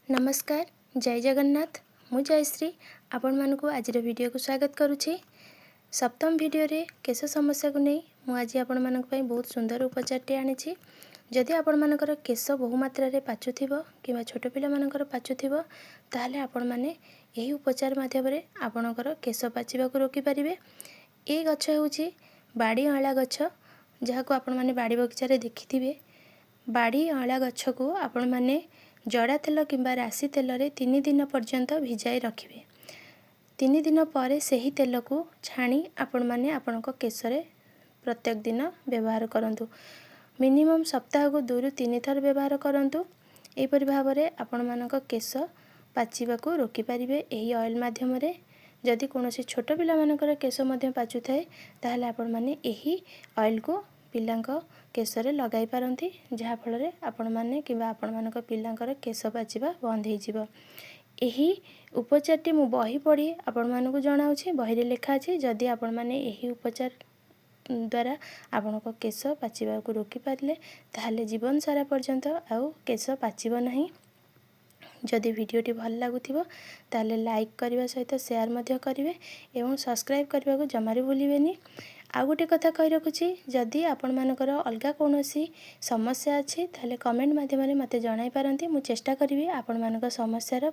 नमस्कार जय जगन्नाथ मु जयश्री आपण मानकु आज वीडियो को स्वागत करुछि। सप्तम वीडियो रे केश समस्या को नहीं मु आज आपण मानक पई बहुत सुंदर उपचारटे आनिछि। जदि आपण मानकर केश बहु मात्रा रे पाचुथिबो किबा छोट पिला मानकर पाचुथिबो ताहाले आपण माने एही उपचार माध्यम रे आपणकर केश पाचिबा को रोकी परिबे। ए गछ होउछि बाड़ी अळा गछ, जहा को आपण माने बाड़ी बगीचा रे देखिथिबे। बाड़ी अळा गछ को आपण माने जड़ा तेल किंबा राशि तेल रे 3 दिन पर्यंत भिजाई रखिबे। 3 दिन पर सही तेल को छाणी आपण माने आपणक केश रे प्रत्येक दिन व्यवहार करंतु। मिनिमम सप्ताह को 2 ରୁ 3 थर व्यवहार करंतु। एपरि भाव रे आपण मानक केश पाचिबा को रोकी परिबे एही ऑयल माध्यम रे। जदि कोनोसी छोट पिला मानकर केश मध्य पाचु थाए ताहाले आपण माने एही ऑयल को पिलांक केश रे लगाई पारंती, जहा फल रे आपण माने किबा आपण मानक पिलांकर केश पाचिबा बंद हो जिवो। एही उपचारटी मु बही पढ़ी आपण मानकु जणाउछि। बही रे लेखा अछि जदि आपण माने एही उपचार द्वारा आपणक केश पाचिबा को रोकी पारले ताहाले जीवन सारा पर्यंत आउ केश पाचिबो नाही। जदि वीडियोटी भल लागुथिबो ताहाले लाइक करबा सहित शेयर मध्य करिवे एवं सब्सक्राइब करबा को जमारे भूलिबेनी। आ गोटे कथा कहि रखुछि, जदि आपण मानकर अलगा कोनोसी समस्या अछि ताहाले कमेंट माध्यम रे मते जणाई पारंती। मु चेष्टा करिवि आपण मानक समस्यार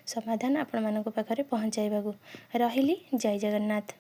समाधान आपण मानक पाखरे पहुंचाइबा को। रहिली जय जगन्नाथ।